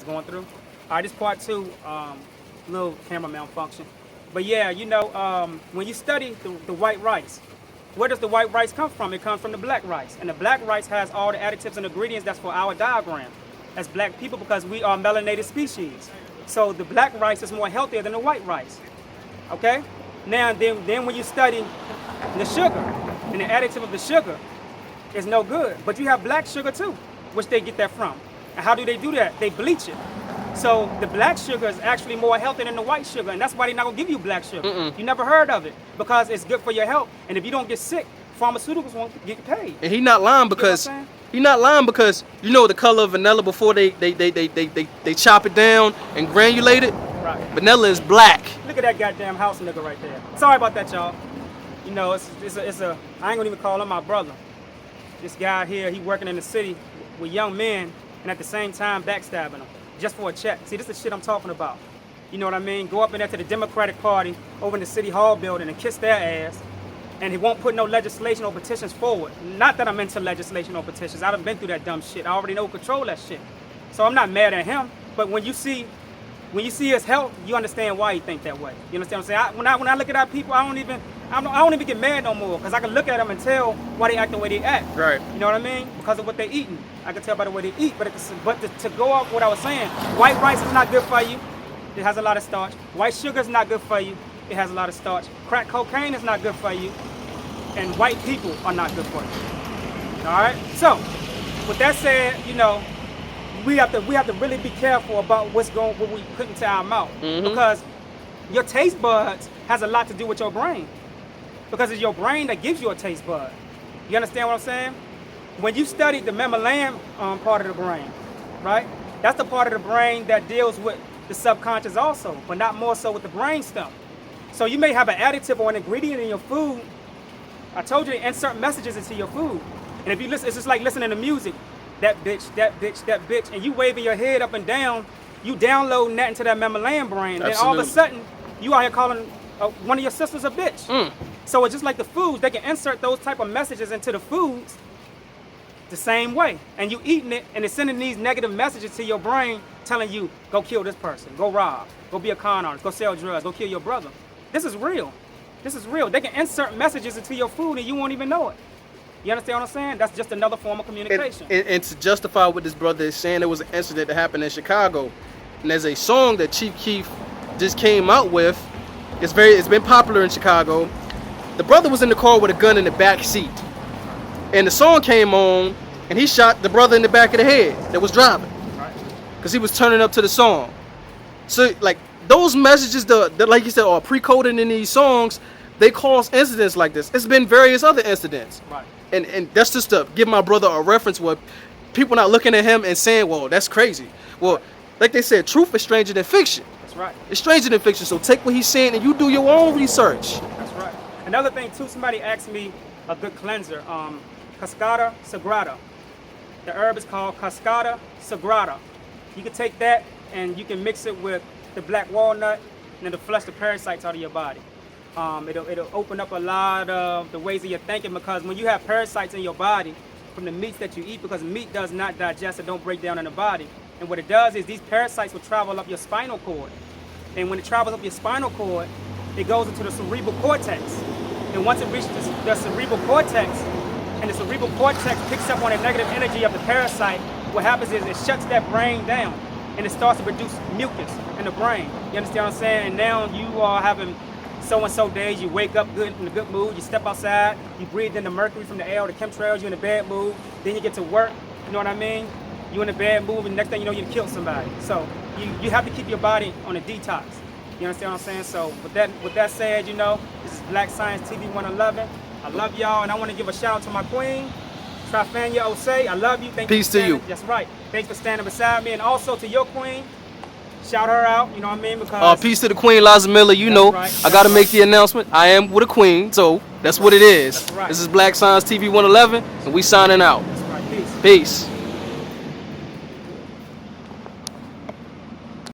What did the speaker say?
going through. All right, this part 2, little camera malfunction. But yeah, you know, when you study the white rice, where does the white rice come from? It comes from the black rice. And the black rice has all the additives and ingredients that's for our diagram as black people because we are melanated species. So the black rice is more healthier than the white rice. Okay? Now, then when you study the sugar, and the additive of the sugar is no good. But you have black sugar too, which they get that from. And how do they do that? They bleach it. So the black sugar is actually more healthy than the white sugar, and that's why they're not gonna give you black sugar. You never heard of it because it's good for your health. And if you don't get sick, pharmaceuticals won't get paid. And he not lying because you know the color of vanilla before they chop it down and granulate it. Right. Vanilla is black. Look at that goddamn house nigga right there. Sorry about that, y'all. You know, it's a I ain't gonna even call him my brother. This guy here, he working in the city with young men and at the same time backstabbing them just for a check. See, this is the shit I'm talking about. You know what I mean? Go up in there to the Democratic Party over in the City Hall building and kiss their ass, and he won't put no legislation or petitions forward. Not that I'm into legislation or petitions. I done been through that dumb shit. I already know control that shit. So I'm not mad at him, but when you see his health, you understand why he think that way. You understand what I'm saying? When I look at our people, I don't even get mad no more because I can look at them and tell why they act the way they act. Right. You know what I mean? Because of what they eating. I can tell by the way they eat. But to go off what I was saying, white rice is not good for you. It has a lot of starch. White sugar is not good for you. It has a lot of starch. Crack cocaine is not good for you. And white people are not good for you. All right? So, with that said, you know, we have to really be careful about what we put into our mouth. Because your taste buds has a lot to do with your brain. Because it's your brain that gives you a taste bud. You understand what I'm saying? When you study the Melanin part of the brain, right? That's the part of the brain that deals with the subconscious also, but not more so with the brain stuff. So you may have an additive or an ingredient in your food. I told you to insert messages into your food. And if you listen, it's just like listening to music. That bitch, that bitch, that bitch, and you waving your head up and down, you downloading that into that Melanin brain. And then all of a sudden, you out here calling one of your sisters a bitch. So it's just like the foods, they can insert those type of messages into the foods the same way. And you eating it, and it's sending these negative messages to your brain telling you, go kill this person, go rob, go be a con artist, go sell drugs, go kill your brother. This is real. This is real. They can insert messages into your food and you won't even know it. You understand what I'm saying? That's just another form of communication. And to justify what this brother is saying, there was an incident that happened in Chicago. And there's a song that Chief Keef just came out with. It's been popular in Chicago. The brother was in the car with a gun in the back seat. And the song came on, and he shot the brother in the back of the head that was driving. Because he was turning up to the song. So, like, those messages, that like you said, are pre-coded in these songs, they cause incidents like this. It's been various other incidents. Right. And that's just to give my brother a reference where people not looking at him and saying, well, that's crazy. Well, like they said, truth is stranger than fiction. That's right. It's stranger than fiction, so take what he's saying and you do your own research. That's right. Another thing, too, somebody asked me a good cleanser, Cascada Sagrada. The herb is called Cascada Sagrada. You can take that and you can mix it with the black walnut and it'll flush the parasites out of your body. It'll open up a lot of the ways of your thinking because when you have parasites in your body from the meats that you eat, because meat does not digest and don't break down in the body. And what it does is these parasites will travel up your spinal cord. And when it travels up your spinal cord, it goes into the cerebral cortex. And once it reaches the cerebral cortex, and the cerebral cortex picks up on the negative energy of the parasite, what happens is it shuts that brain down and it starts to produce mucus in the brain. You understand what I'm saying? And now you are having so-and-so days, you wake up good in a good mood, you step outside, you breathe in the mercury from the air, the chemtrails, you're in a bad mood, then you get to work, you know what I mean? You're in a bad mood, and next thing you know, you killed somebody. So you have to keep your body on a detox. You understand what I'm saying? So with that said, you know, this is Black Science TV 111. I love y'all, and I want to give a shout out to my queen, Trifania Osei. I love you. Thank you. Peace to you. That's right. Thanks for standing beside me, and also to your queen. Shout her out, you know what I mean? Because peace to the queen, Liza Miller. You know, right. I got to make the announcement. I am with a queen, so that's what it is. That's right. This is Black Science TV 111, and we signing out. That's right. Peace. Peace.